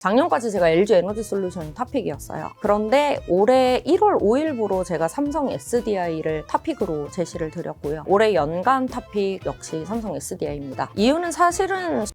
작년까지 제가 LG 에너지 솔루션이 탑픽이었어요. 그런데 올해 1월 5일부로 제가 삼성 SDI를 탑픽으로 제시를 드렸고요. 올해 연간 탑픽 역시 삼성 SDI입니다. 이유는 사실은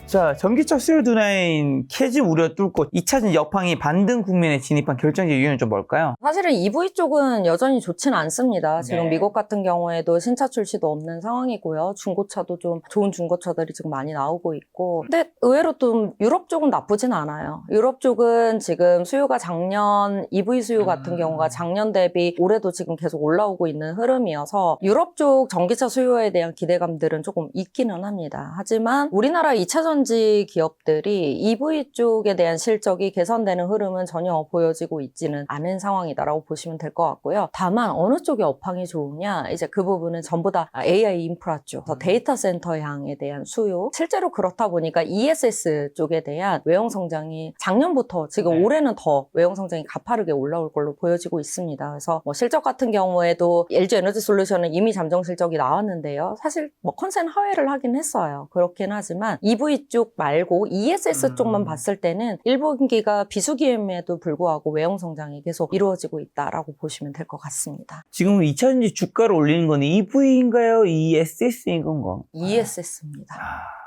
자, 전기차 수요 둔화인 캐즘 우려 뚫고 2차전 여팡이 반등 국면에 진입한 결정적 이유는 좀 뭘까요? 사실은 EV 쪽은 여전히 좋지는 않습니다. 지금 네. 미국 같은 경우에도 신차 출시도 없는 상황이고요. 중고차도 좀 좋은 중고차들이 지금 많이 나오고 있고, 근데 의외로 좀 유럽 쪽은 나쁘진 않아요. 유럽 쪽은 지금 수요가 작년 EV 수요 같은 경우가 작년 대비 올해도 지금 계속 올라오고 있는 흐름이어서 유럽 쪽 전기차 수요에 대한 기대감들은 조금 있기는 합니다. 하지만 우리나라 2차전지 기업들이 EV 쪽에 대한 실적이 개선되는 흐름은 전혀 보여지고 있지는 않은 상황이다라고 보시면 될 것 같고요. 다만 어느 쪽에 업황이 좋으냐, 이제 그 부분은 전부 다 AI 인프라 쪽, 데이터 센터 향에 대한 수요, 실제로 그렇다 보니까 ESS 쪽에 대한 외형 성장이 작년부터 지금 올해는 더 외형 성장이 가파르게 올라올 걸로 보여지고 있습니다. 그래서 뭐 실적 같은 경우에도 LG 에너지 솔루션은 이미 잠정 실적이 나왔는데요. 사실 뭐 컨센 하회를 하긴 했어요. 그렇긴 하지만 EV 쪽 말고 ESS 쪽만 봤을 때는 1분기가 비수기임에도 불구하고 외형 성장이 계속 이루어지고 있다라고 보시면 될 것 같습니다. 지금 2차전지 주가를 올리는 건 EV인가요? ESS인 건가? ESS입니다.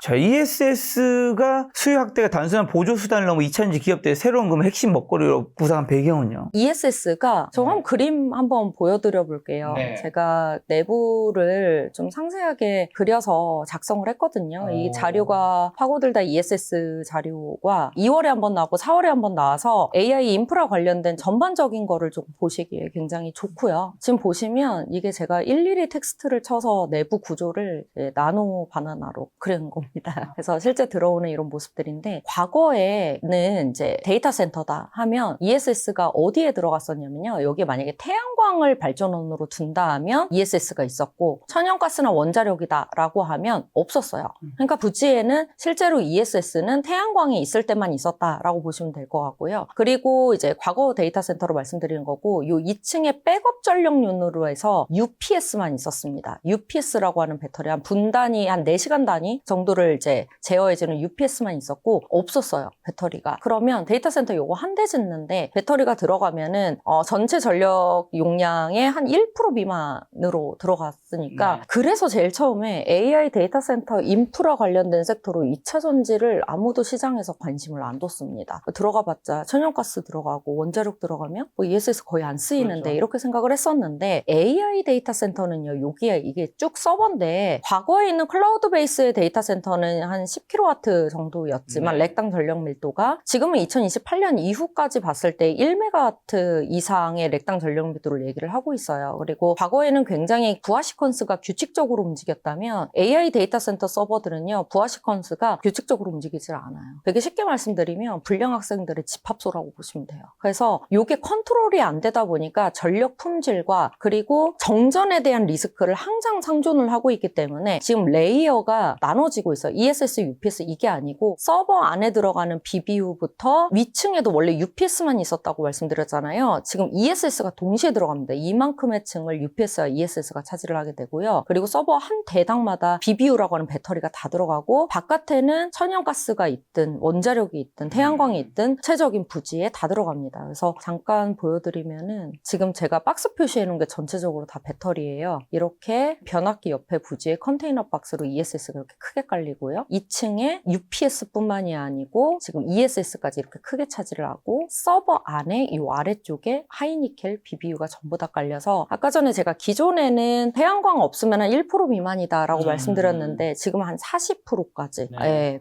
자, ESS가 수요 확대가 단순한 보조 수단을 넘어 2차전지 기업들의 새로운 그 핵심 먹거리로 부상한 배경은요? ESS가 저 한번 그림 한번 보여드려 볼게요. 네. 제가 내부를 좀 상세하게 그려서 작성을 했거든요. 이 자료가 파고들다 ESS 자료가 2월에 한번 나오고 4월에 한번 나와서 AI 인프라 관련된 전반적인 거를 좀 보시기에 굉장히 좋고요. 지금 보시면 이게 제가 일일이 텍스트를 쳐서 내부 구조를 나노 바나나로 그린 겁니다. 그래서 실제 들어오는 이런 모습들인데, 과거에는 이제 데이터 센터다 하면 ESS가 어디에 들어갔었냐면요. 여기에 만약에 태양광을 발전원으로 둔다 하면 ESS가 있었고, 천연가스나 원자력이다라고 하면 없었어요. 그러니까 부지에는 실제로 ESS는 태양광이 있을 때만 있었다라고 보시면 될 것 같고요. 그리고 이제 과거 데이터 센터로 말씀드리는 거고, 요 2층에 백업 전력용으로 해서 UPS만 있었습니다. UPS라고 하는 배터리 한 분단위 한 4시간 단위 정도를 이제 제어해주는 UPS만 있었고, 없었어요, 배터리가. 그러면 데이터 센터 요거 한 대 짓는데 배터리가 들어가면은 전체 전력 용량의 한 1% 미만으로 들어갔으니까, 그래서 제일 처음에 AI 데이터 센터 인프라 관련된 섹터로 2차 전지를 아무도 시장에서 관심을 안 뒀습니다. 들어가봤자 천연가스 들어가고 원자력 들어가면 뭐 ESS 거의 안 쓰이는데, 그렇죠, 이렇게 생각을 했었는데, AI 데이터 센터는요, 여기에 이게 쭉 서버인데, 과거에 있는 클라우드 베이스의 데이터 센터는 한 10kW 정도였지만 렉당 전력 밀도가 지금은 2028년 이후까지 봤을 때 1MW 이상의 렉당 전력 밀도를 얘기를 하고 있어요. 그리고 과거에는 굉장히 부하 시퀀스가 규칙적으로 움직였다면 AI 데이터 센터 서버들은요, 부하 시퀀스가 규칙적으로 움직이질 않아요. 되게 쉽게 말씀드리면 불량 학생들의 집합소라고 보시면 돼요. 그래서 이게 컨트롤이 안 되다 보니까 전력 품질과 그리고 정전에 대한 리스크를 항상 상존을 하고 있기 때문에 지금 레이어가 나눠지고 있어요. ESS, UPS 이게 아니고 서버 안에 들어가는 BBU부터 위층에도 원래 UPS만 있었다고 말씀드렸잖아요. 지금 ESS가 동시에 들어갑니다. 이만큼의 층을 UPS와 ESS가 차지를 하게 되고요. 그리고 서버 한 대당마다 BBU라고 하는 배터리가 다 들어가고, 바깥에는 천연가스가 있든 원자력이 있든 태양광이 있든 최적인 부지에 다 들어갑니다. 그래서 잠깐 보여드리면은, 지금 제가 박스 표시해 놓은 게 전체적으로 다 배터리예요. 이렇게 변압기 옆에 부지에 컨테이너 박스로 ESS가 이렇게 크게 깔리고요. 2층에 UPS뿐만이 아니고 지금 ESS까지 이렇게 크게 차지를 하고, 서버 안에 이 아래쪽에 하이니켈 BBU가 전부 다 깔려서, 아까 전에 제가 기존에는 태양광 없으면 한 1% 미만이다라고 말씀드렸는데 지금 한 40%까지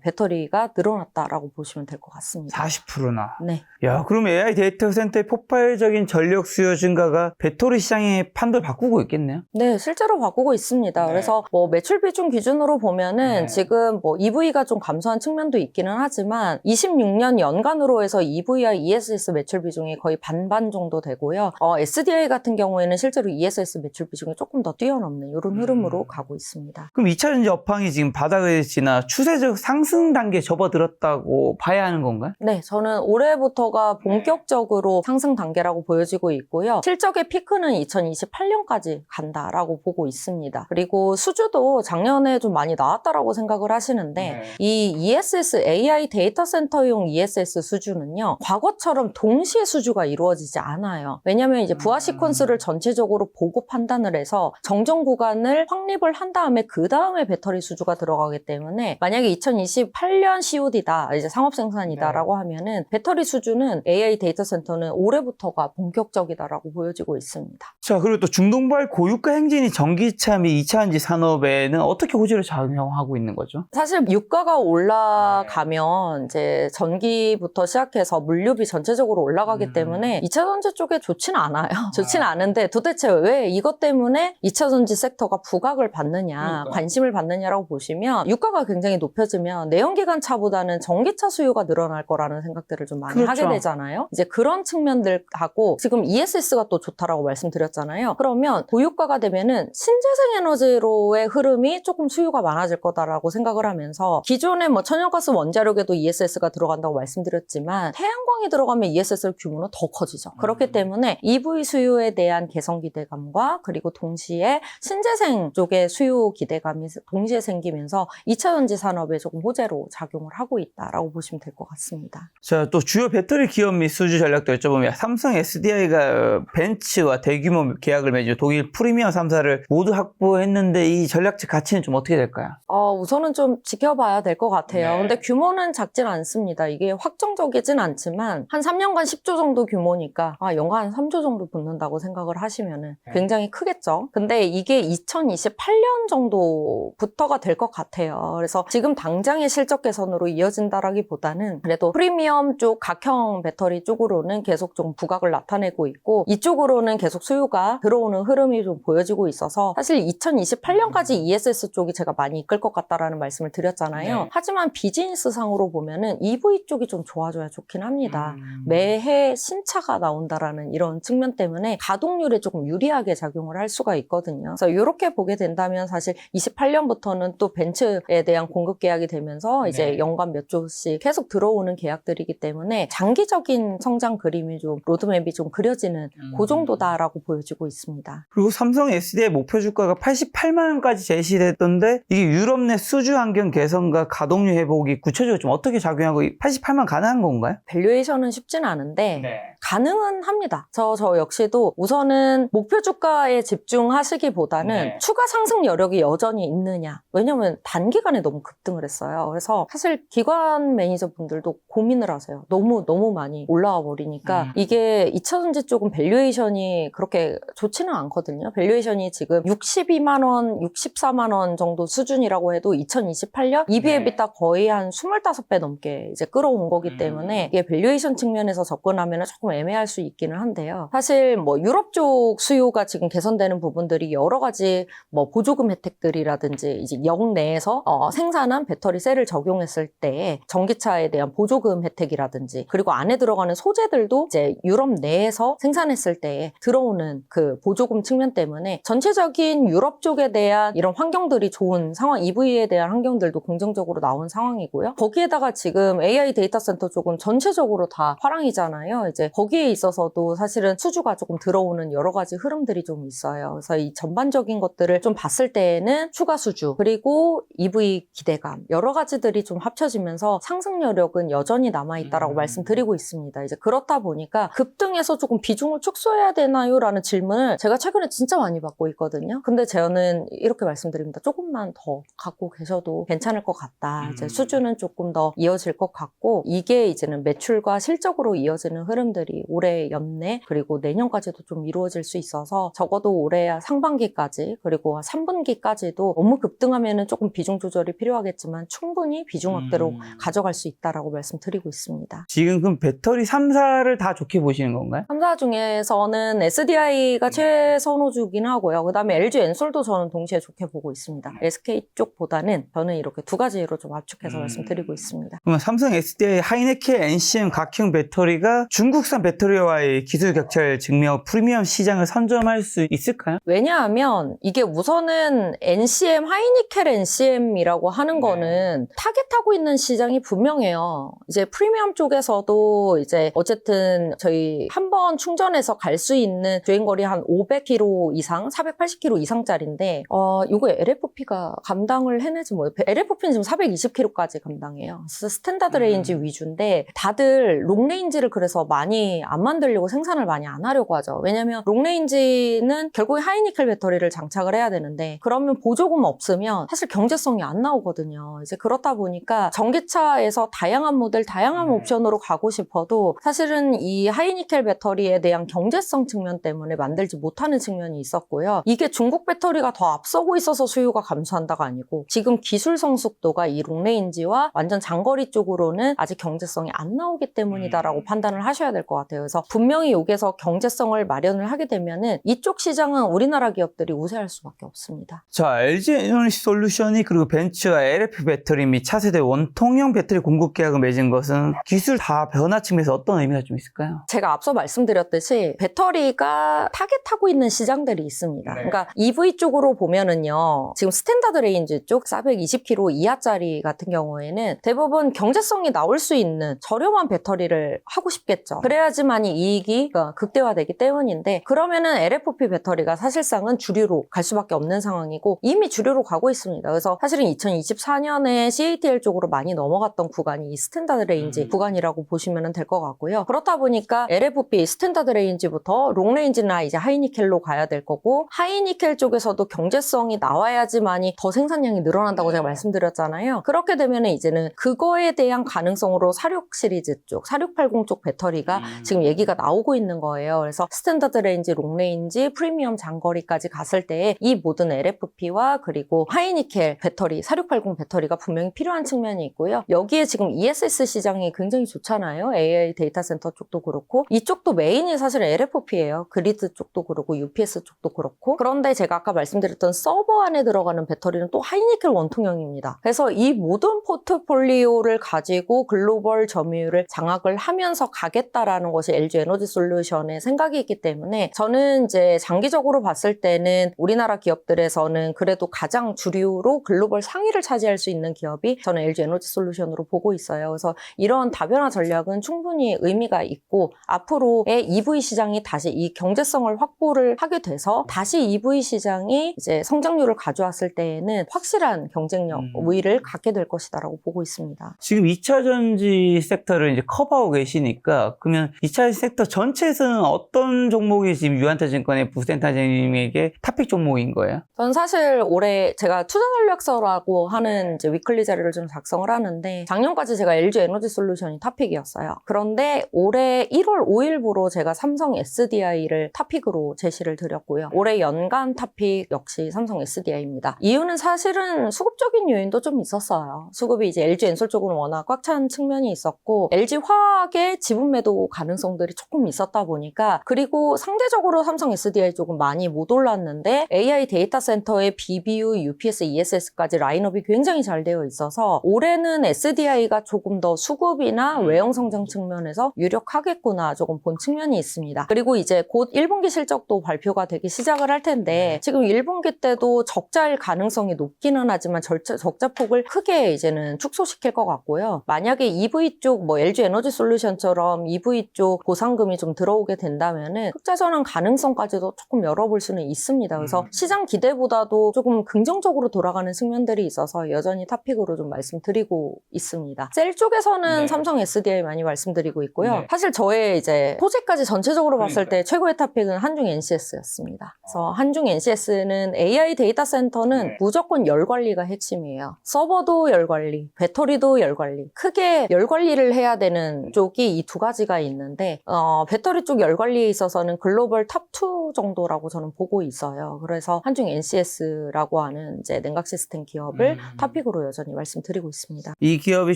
배터리가 늘어났다라고 보시면 될 것 같습니다. 40%나? 네. 야, 그럼 AI 데이터 센터의 폭발적인 전력 수요 증가가 배터리 시장의 판도를 바꾸고 있겠네요? 네, 실제로 바꾸고 있습니다. 그래서 뭐 매출 비중 기준으로 보면은 지금 뭐 EV가 좀 감소한 측면도 있기는 하지만 26년 연간으로 해서 EV와 ESS 매출 비중이 거의 반반 정도 되고요. SDI 같은 경우에는 실제로 ESS 매출 비중이 조금 더 뛰어넘는 이런 흐름으로 가고 있습니다. 그럼 2차전지 업황이 지금 바닥을 지나 추세적 상승 단계에 접어들었다고 봐야 하는 건가요? 네, 저는 올해부터가 본격적으로 상승 단계라고 보여지고 있고요. 실적의 피크는 2028년까지 간다라고 보고 있습니다. 그리고 수주도 작년에 좀 많이 나왔다라고 생각을 하시는데 이 ESS AI 데이터 센터용 ESS 수주는요. 과거처럼 동시에 수주가 이루어지지 않아요. 왜냐하면 이제 부하 시퀀스를 전체적으로 보고 판단을 해서 정정 구간을 확립을 한 다음에 그 다음에 배터리 수주가 들어가기 때문에 만약에 2028년 COD다, 이제 상업 생산이다라고 하면은 배터리 수주는 AI 데이터 센터는 올해부터가 본격적이다라고 보여지고 있습니다. 자, 그리고 또 중동발 고유가 행진이 전기차 및 2차전지 산업에는 어떻게 호재를 작용하고 있는 거죠? 사실 유가가 올라가면 이제 전기부터 시작해서 물류비 전체적으로 올라가기 때문에 2차 전지 쪽에 좋지는 않아요. 좋지는 않은데 도대체 왜 이것 때문에 2차 전지 섹터가 부각을 받느냐, 관심을 받느냐라고 보시면 유가가 굉장히 높여지면 내연기관 차보다는 전기차 수요가 늘어날 거라는 생각들을 좀 많이 그렇죠. 하게 되잖아요. 이제 그런 측면들하고 지금 ESS가 또 좋다라고 말씀드렸잖아요. 그러면 고유가가 되면은 신재생 에너지로의 흐름이 조금 수요가 많아질 거다라고 생각을 하면서 기존에 뭐 천연가스 원자력에도 ESS가 들어간다고 말씀드렸지만 태양광이 들어가면 ESS 규모는 더 커지죠. 그렇기 때문에 EV 수요에 대한 개선 기대감과 그리고 동시에 신재생 쪽의 수요 기대감이 동시에 생기면서 2차 전지 산업에 조금 호재로 작용을 하고 있다라고 보시면 될 것 같습니다. 자, 또 주요 배터리 기업 및 수주 전략도 여쭤보면 삼성 SDI가 벤츠와 대규모 계약을 맺은 독일 프리미엄 3사를 모두 확보했는데 이 전략적 가치는 좀 어떻게 될까요? 우선은 좀 지켜봐야 될 것 같아요. 근데 규모는 작진 않습니다. 이게 확정적이진 않지만 한 3년간 10조 정도 규모니까 연간 한 3조 정도 붙는다고 생각을 하시면은 굉장히 크겠죠. 근데 이게 2028년 정도부터가 될 것 같아요. 그래서 지금 당장의 실적 개선으로 이어진다라기보다는 그래도 프리미엄 쪽 각형 배터리 쪽으로는 계속 좀 부각을 나타내고 있고 이쪽으로는 계속 수요가 들어오는 흐름이 좀 보여지고 있어서 사실 2028년까지 ESS 쪽이 제가 많이 이끌 것 같다라는 말씀을 드렸잖아요. 하지만 비즈니스상으로 보면은 EV 쪽이 좀 좋아져야 좋긴 합니다. 매해 신차가 나온다라는 이런 측면 때문에 가동률에 조금 유리하게 작용을 할 수가 있거든요. 그래서 이렇게 보게 된다면 사실 28년부터는 또 벤츠에 대한 공급 계약이 되면서 이제 연간 몇 조씩 계속 들어오는 계약들이기 때문에 장기적인 성장 그림이 좀 로드맵이 좀 그려지는 그 정도다라고 보여지고 있습니다. 그리고 삼성 SDI 목표 주가가 88만 원까지 제시됐던데 이게 유럽 내 수주 환경 개선과 가동률 회복이 구체적으로 좀 어떻게 작용하고 88만 가능한 건가요? 밸류에이션은 쉽진 않은데 가능은 합니다. 저 역시도 우선은 목표 주가에 집중하시기보다는 추가 상승 여력이 여전히 있느냐. 왜냐면 단기간에 너무 급등을 했어요. 그래서 사실 기관 매니저분들도 고민을 하세요. 너무 많이 올라와 버리니까 이게 2차전지 쪽은 밸류에이션이 그렇게 좋지는 않거든요. 밸류에이션이 지금 62만 원, 64만 원 정도 수준이라고 해도 2028년 EV/EBITDA 거의 한 25배 넘게 이제 끌어온 거기 때문에 이게 밸류에이션 측면에서 접근하면 조금 애매할 수 있기는 한데요. 사실 뭐 유럽 쪽 수요가 지금 개선되는 부분들이 여러 가지 뭐 보조금 혜택들이라든지 이제 역 내에서 생산한 배터리 셀을 적용했을 때 전기차에 대한 보조금 혜택이라든지 그리고 안에 들어가는 소재들도 이제 유럽 내에서 생산했을 때 들어오는 그 보조금 측면 때문에 전체적인 유럽 쪽에 대한 이런 환경들이 좋은 상황, EV에 대한 환경들도 긍정적으로 나온 상황이고요. 거기에다가 지금 AI 데이터 센터 쪽은 전체적으로 다 화랑이잖아요. 이제 거기에 있어서도 사실은 수주가 조금 들어오는 여러 가지 흐름들이 좀 있어요. 그래서 이 전반적인 것들을 좀 봤을 때에는 추가 수주 그리고 EV 기대감 여러 가지들이 좀 합쳐지면서 상승 여력은 여전히 남아있다라고 말씀드리고 있습니다. 이제 그렇다 보니까 급등해서 조금 비중을 축소해야 되나요? 라는 질문을 제가 최근에 진짜 많이 받고 있거든요. 근데 저는 이렇게 말씀드립니다. 조금만 더 갖고 계셔도 괜찮을 것 같다. 이제 수주는 조금 더 이어질 것 같고 이게 이제는 매출과 실적으로 이어지는 흐름들이 올해 연내 그리고 내년까지도 좀 이루어질 수 있어서 적어도 올해 상반기까지 그리고 3분기까지도 너무 급등하면은 조금 비중 조절이 필요하겠지만 충분히 비중 확대로 가져갈 수 있다라고 말씀드리고 있습니다. 지금 그럼 배터리 3사를 다 좋게 보시는 건가요? 3사 중에서는 SDI가 최선호주긴 하고요. 그 다음에 LG 엔솔도 저는 동시에 좋게 보고 있습니다. SK 쪽보다는 저는 이렇게 두 가지로 좀 압축해서 말씀드리고 있습니다. 그러면 삼성 SDI 하이네켄 NCM 각형 배터리가 중국산 배터리와의 기술 격차를 증명하고 프리미엄 시장을 선점할 수 있을까요? 왜냐하면 이게 우선은 NCM, 하이니켈 NCM이라고 하는 거는 보면은 타겟하고 있는 시장이 분명해요. 이제 프리미엄 쪽에서도 이제 어쨌든 저희 한 번 충전해서 갈 수 있는 주행거리 한 500km 이상, 480km 이상짜리인데 요거 LFP가 감당을 해내지 못해요. LFP는 지금 420km까지 감당해요. 그래서 스탠다드 레인지 위주인데 다들 롱레인지를 그래서 많이 안 만들려고 생산을 많이 안 하려고 하죠. 왜냐면 롱레인지는 결국에 하이니켈 배터리를 장착을 해야 되는데 그러면 보조금 없으면 사실 경제성이 안 나오거든요. 이제 그렇다 보니까 전기차에서 다양한 모델, 다양한 옵션으로 가고 싶어도 사실은 이 하이니켈 배터리에 대한 경제성 측면 때문에 만들지 못하는 측면이 있었고요. 이게 중국 배터리가 더 앞서고 있어서 수요가 감소한다가 아니고 지금 기술 성숙도가 이 롱레인지와 완전 장거리 쪽으로는 아직 경제성이 안 나오기 때문이다라고 판단을 하셔야 될 것 같아요. 그래서 분명히 여기서 경제성을 마련을 하게 되면은 이쪽 시장은 우리나라 기업들이 우세할 수밖에 없습니다. 자, LG 에너지 솔루션이 그리고 벤츠와 LFP 배터리 및 차세대 원통형 배터리 공급 계약을 맺은 것은 기술 다 변화 측면에서 어떤 의미가 좀 있을까요? 제가 앞서 말씀드렸듯이 배터리가 타겟하고 있는 시장들이 있습니다. 그러니까 EV 쪽으로 보면은요. 지금 스탠다드 레인지 쪽 420km 이하짜리 같은 경우에는 대부분 경제성이 나올 수 있는 저렴한 배터리를 하고 싶겠죠. 그래야지만이 이익이 극대화되기 때문인데 그러면은 LFP 배터리가 사실상은 주류로 갈 수밖에 없는 상황이고 이미 주류로 가고 있습니다. 그래서 사실은 2024년에 CATL 쪽으로 많이 넘어갔던 구간이 이 스탠다드 레인지 구간이라고 보시면 될 것 같고요. 그렇다 보니까 LFP 스탠다드 레인지부터 롱레인지나 이제 하이니켈로 가야 될 거고 하이니켈 쪽에서도 경제성이 나와야지만이 더 생산량이 늘어난다고 제가 말씀드렸잖아요. 그렇게 되면 이제는 그거에 대한 가능성으로 46 시리즈 쪽, 4680 쪽 배터리가 지금 얘기가 나오고 있는 거예요. 그래서 스탠다드 레인지, 롱레인지, 프리미엄 장거리까지 갔을 때 이 모든 LFP와 그리고 하이니켈 배터리, 4680 배터리가 분명히 필요한 측면이 있고요. 여기에 지금 ESS 시장이 굉장히 좋잖아요. AI 데이터 센터 쪽도 그렇고 이쪽도 메인이 사실 LFP예요. 그리드 쪽도 그렇고 UPS 쪽도 그렇고 그런데 제가 아까 말씀드렸던 서버 안에 들어가는 배터리는 또 하이니켈 원통형입니다. 그래서 이 모든 포트폴리오를 가지고 글로벌 점유율을 장악을 하면서 가겠다라는 것이 LG 에너지 솔루션의 생각이 있기 때문에 저는 이제 장기적으로 봤을 때는 우리나라 기업들에서는 그래도 가장 주류로 글로벌 상위를 차지할 수 있는 기업이 저는 LG 에너지 솔루션으로 보고 있어요. 그래서 이런 다변화 전략은 충분히 의미가 있고 앞으로의 EV 시장이 다시 이 경제성을 확보를 하게 돼서 다시 EV 시장이 이제 성장률을 가져왔을 때에는 확실한 경쟁력 우위를 갖게 될 것이다라고 보고 있습니다. 지금 2차 전지 섹터를 이제 커버하고 계시니까 그러면 2차 전지 섹터 전체에서는 어떤 종목이 지금 유한타증권의 부센터장님에게 탑픽 종목인 거예요? 전 사실 올해 제가 투자 전략서라고 하는 이제 위클리 자료를 좀 작성을 하는데 작년까지 제가 LG 에너지 솔루션이 탑픽이었어요. 그런데 올해 1월 5일부로 제가 삼성 SDI를 탑픽으로 제시를 드렸고요. 올해 연간 탑픽 역시 삼성 SDI입니다. 이유는 사실은 수급적인 요인도 좀 있었어요. 수급이 이제 LG 엔솔 쪽은 워낙 꽉 찬 측면이 있었고 LG 화학의 지분 매도 가능성들이 조금 있었다 보니까 그리고 상대적으로 삼성 SDI 쪽은 많이 못 올랐는데 AI 데이터 센터의 BBU, UPS, ESS까지 라인업이 굉장히 잘 되어 있어서 올해는 SDI가 조금 더 수급이나 외형 성장 측면에서 유력하겠구나 조금 본 측면이 있습니다. 그리고 이제 곧 1분기 실적도 발표가 되기 시작을 할 텐데 지금 1분기 때도 적자일 가능성이 높기는 하지만 적자폭을 크게 이제는 축소시킬 것 같고요. 만약에 EV 쪽 뭐 LG 에너지 솔루션처럼 EV 쪽 보상금이 좀 들어오게 된다면은 흑자 전환 가능성까지도 조금 열어볼 수는 있습니다. 그래서 시장 기대보다도 조금 긍정적으로 돌아가는 측면들이 있어서 여전히 탑픽으로 좀 말씀드리고 있습니다. 셀 쪽에서는 삼성 SDI 많이 말씀드리고 있고요. 사실 저의 이제 소재까지 전체적으로 봤을 때 최고의 탑픽은 한중 NCS였습니다. 그래서 한중 NCS는 AI 데이터 센터는 무조건 열 관리가 핵심이에요. 서버도 열 관리, 배터리도 열 관리. 크게 열 관리를 해야 되는 쪽이 이 두 가지가 있는데 배터리 쪽 열 관리에 있어서는 글로벌 탑2 정도라고 저는 보고 있어요. 그래서 한중 NCS라고 하는 이제 냉각 시스템 기업을 탑픽으로 여전히 말씀드리고 있습니다. 이 기업의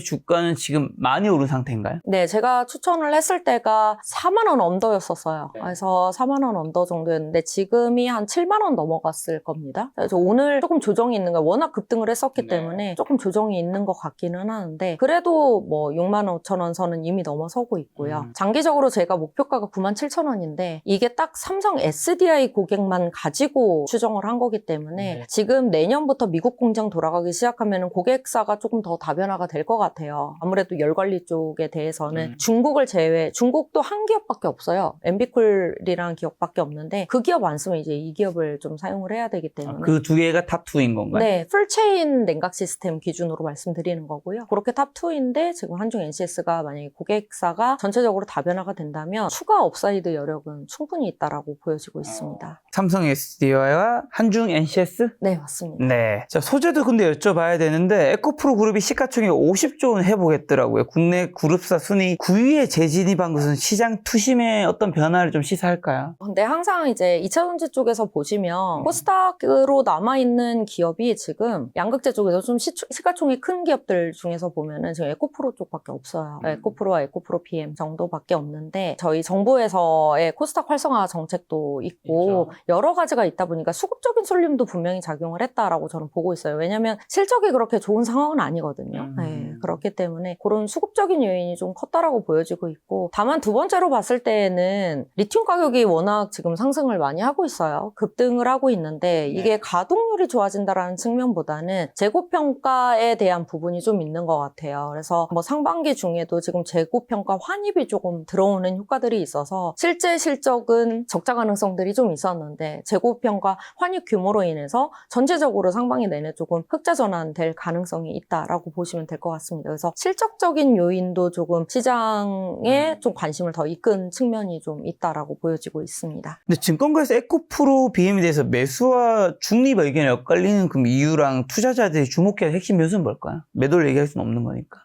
주가는 지금 많이 오른 상태인가요? 네, 제가 추천을 했을 때가 4만 원 언더였었어요. 그래서 4만 원 언더 정도였는데 지금이 한 7만 원 넘어갔을 겁니다. 그래서 오늘 조금 조정이 있는 거예요. 워낙 급등을 했었기 때문에 조금 조정이 있는 것 같기는 하는데 그래도 뭐 6만 5천 원 선은 이미 넘어서고 있고요. 장기적으로 제가 목표가가 9만 7천 원인데 이게 딱 삼성 SDI 고객만 가지고 추정을 한 거기 때문에 지금 내년부터 미국 공장 돌아가기 시작하면 경우에는 고객사가 조금 더 다변화가 될 것 같아요. 아무래도 열관리 쪽에 대해서는 중국을 제외, 중국도 한 기업밖에 없어요. 엠비쿨이라는 기업밖에 없는데 그 기업 안 쓰면 이제 이 기업을 좀 사용을 해야 되기 때문에 그 두 개가 탑2인 건가요? 네, 풀체인 냉각 시스템 기준으로 말씀드리는 거고요. 그렇게 탑2인데 지금 한중 NCS가 만약에 고객사가 전체적으로 다변화가 된다면 추가 업사이드 여력은 충분히 있다라고 보여지고 있습니다. 삼성 SDI와 한중 NCS? 네, 맞습니다. 네. 자, 소재도 근데 여쭤봐야 되는데 에코프로 그룹이 시가총액 50조 원 해보겠더라고요. 국내 그룹사 순위 9위에 재진입한 것은 시장 투심의 어떤 변화를 좀 시사할까요? 근데 항상 이제 2차전지 쪽에서 보시면 코스닥으로 남아있는 기업이 지금 양극재 쪽에서 좀 시가총액 큰 기업들 중에서 보면은 지금 에코프로 쪽밖에 없어요. 에코프로와 에코프로 PM 정도밖에 없는데 저희 정부에서의 코스닥 활성화 정책도 있고 여러 가지가 있다 보니까 수급적인 쏠림도 분명히 작용을 했다라고 저는 보고 있어요. 왜냐하면 실적이 그렇게 좋은 상황은 아니거든요. 네, 그렇기 때문에 그런 수급적인 요인이 좀 컸다라고 보여지고 있고 다만 두 번째로 봤을 때에는 리튬 가격이 워낙 지금 상승을 많이 하고 있어요. 급등을 하고 있는데 이게 가동률이 좋아진다라는 측면보다는 재고평가에 대한 부분이 좀 있는 것 같아요. 그래서 뭐 상반기 중에도 지금 재고평가 환입이 조금 들어오는 효과들이 있어서 실제 실적은 적자 가능성들이 좀 있었는데 재고평가 환입 규모로 인해서 전체적으로 상반기 내내 조금 흑자 전환될 가능성이 있다라고 보시면 될 것 같습니다. 그래서 실적적인 요인도 조금 시장에 좀 관심을 더 이끈 측면이 좀 있다라고 보여지고 있습니다. 근데 증권가에서 에코프로 BM에 대해서 매수와 중립 의견이 엇갈리는 그 이유랑 투자자들이 주목해야 할 핵심 요소는 뭘까요? 매도를 얘기할 수는 없는 거니까.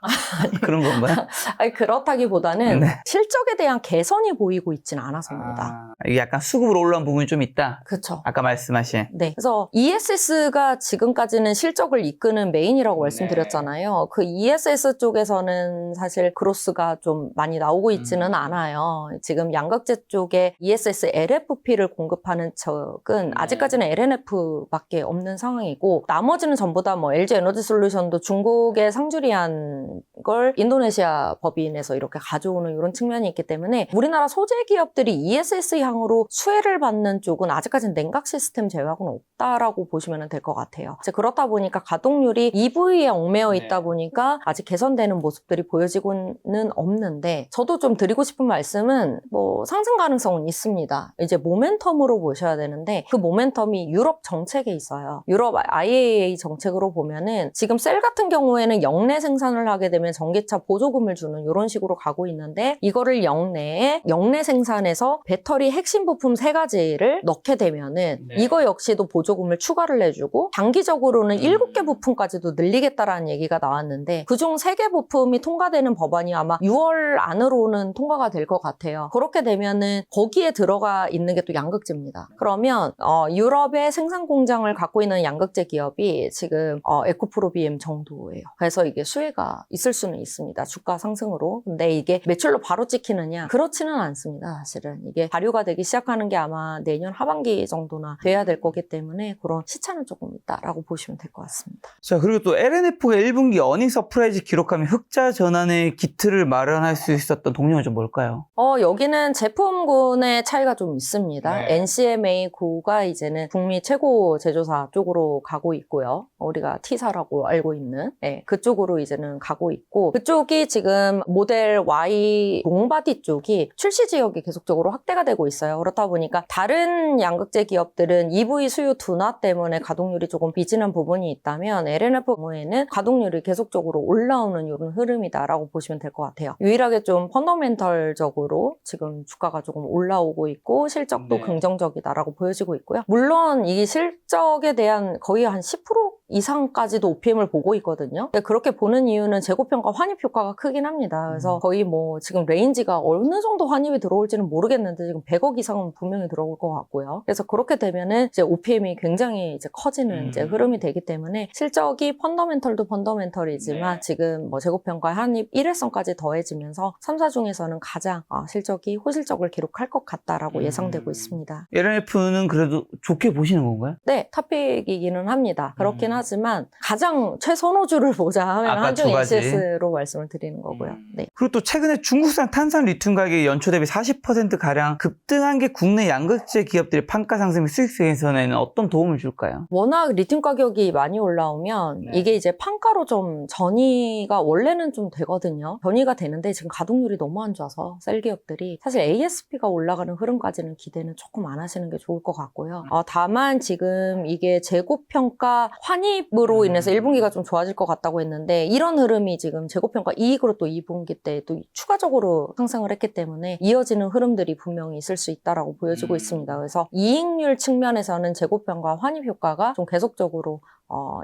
그런 건가요? 아니, 그렇다기보다는 네. 실적에 대한 개선이 보이고 있지는 않아서입니다. 이게 약간 수급으로 올라온 부분이 좀 있다. 그렇죠. 아까 말씀하신. 네. 그래서 ESS가 지금까지는 실적을 이끄는 메인이라고 말씀드렸잖아요. 그 ESS 쪽에서는 사실 그로스가 좀 많이 나오고 있지는 않아요. 지금 양극재 쪽에 ESS LFP를 공급하는 쪽은 아직까지는 LNF밖에 없는 상황이고 나머지는 전부 다 뭐 LG 에너지 솔루션도 중국에 상주리한 걸 인도네시아 법인에서 이렇게 가져오는 이런 측면이 있기 때문에 우리나라 소재 기업들이 ESS 향으로 수혜를 받는 쪽은 아직까지는 냉각 시스템 제약은 없다라고 보시면 될 것 같아요. 이제 그렇다 보니까 가동률이 EV에 얽매여 있다 보니까 아직 개선되는 모습들이 보여지고는 없는데 저도 좀 드리고 싶은 말씀은 뭐 상승 가능성은 있습니다. 이제 모멘텀으로 보셔야 되는데 그 모멘텀이 유럽 정책에 있어요. 유럽 IAA 정책으로 보면은 지금 셀 같은 경우에는 역내 생산을 하게 되면 전기차 보조금을 주는 이런 식으로 가고 있는데 이거를 역내 생산에서 배터리 핵심 부품 3가지를 넣게 되면은 이거 역시도 보조금을 추가를 해주고 단기적으로는 7개 부품까지도 늘리겠다라는 얘기가 나왔는데 그중 3개 부품이 통과되는 법안이 아마 6월 안으로는 통과가 될 것 같아요. 그렇게 되면은 거기에 들어가 있는 게 또 양극재입니다. 그러면 유럽의 생산 공장을 갖고 있는 양극재 기업이 지금 에코프로 BM 정도예요. 그래서 이게 수혜가 있을 수는 있습니다. 주가 상승으로. 근데 이게 매출로 바로 찍히느냐? 그렇지는 않습니다. 사실은 이게 발효가 되기 시작하는 게 아마 내년 하반기 정도나 돼야 될 거기 때문에 그런 시차는 조금 있다라고 보시면 될 것 같습니다. 자, 그리고 또 LNF가 1분기 어닝 서프라이즈 기록하면 흑자 전환의 기틀을 마련할 수 있었던 동력은 좀 뭘까요? 여기는 제품군의 차이가 좀 있습니다. NCMA9가 이제는 북미 최고 제조사 쪽으로 가고 있고요. 우리가 T사라고 알고 있는 그쪽으로 이제는 가고 있고 그쪽이 지금 모델 Y 롱바디 쪽이 출시 지역이 계속적으로 확대가 되고 있어요. 그렇다 보니까 다른 양극재 기업들은 EV 수요 둔화 때문에 가동률이 조금 비진한 부분이 있다면 LNF 경우에는 가동률이 계속적으로 올라오는 이런 흐름이다라고 보시면 될 것 같아요. 유일하게 좀 펀더멘털적으로 지금 주가가 조금 올라오고 있고 실적도 긍정적이다라고 보여지고 있고요. 물론 이 실적에 대한 거의 한 10% 이상까지도 OPM을 보고 있거든요. 근데 그렇게 보는 이유는 재고평가 환입 효과가 크긴 합니다. 그래서 거의 뭐 지금 레인지가 어느 정도 환입이 들어올지는 모르겠는데 지금 100억 이상은 분명히 들어올 것 같고요. 그래서 그렇게 되면은 이제 OPM이 굉장히 이제 커지는 이제 흐름이 되기 때문에 실적이 펀더멘털도 펀더멘털이지만 지금 뭐 재고평가 환입 일회성까지 더해지면서 3사 중에서는 가장 실적이 호실적을 기록할 것 같다라고 예상되고 있습니다. LNF는 그래도 좋게 보시는 건가요? 네, 탑픽이기는 합니다. 그렇긴 하지만 가장 최선호주를 보자 하면 아까 한중 두 가지. ACS로 말씀을 드리는 거고요. 네. 그리고 또 최근에 중국산 탄산 리튬 가격이 연초 대비 40%가량 급등한 게 국내 양극재 기업들의 판가 상승 및 수익 개선에는 어떤 도움을 줄까요? 워낙 리튬 가격이 많이 올라오면 네. 이게 이제 판가로 좀 전이가 원래는 좀 되거든요. 전이가 되는데 지금 가동률이 너무 안 좋아서 셀 기업들이 사실 ASP가 올라가는 흐름까지는 기대는 조금 안 하시는 게 좋을 것 같고요. 다만 지금 이게 재고평가 환입으로 인해서 1분기가 좀 좋아질 것 같다고 했는데 이런 흐름이 지금 재고평가 이익으로 또 2분기 때 또 추가적으로 상승을 했기 때문에 이어지는 흐름들이 분명히 있을 수 있다라고 보여지고 있습니다. 그래서 이익률 측면에서는 재고평가 환입 효과가 좀 계속적으로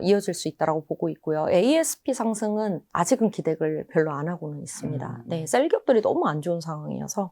이어질 수 있다라고 보고 있고요. ASP 상승은 아직은 기대를 별로 안 하고는 있습니다. 네, 셀 기업들이 너무 안 좋은 상황이어서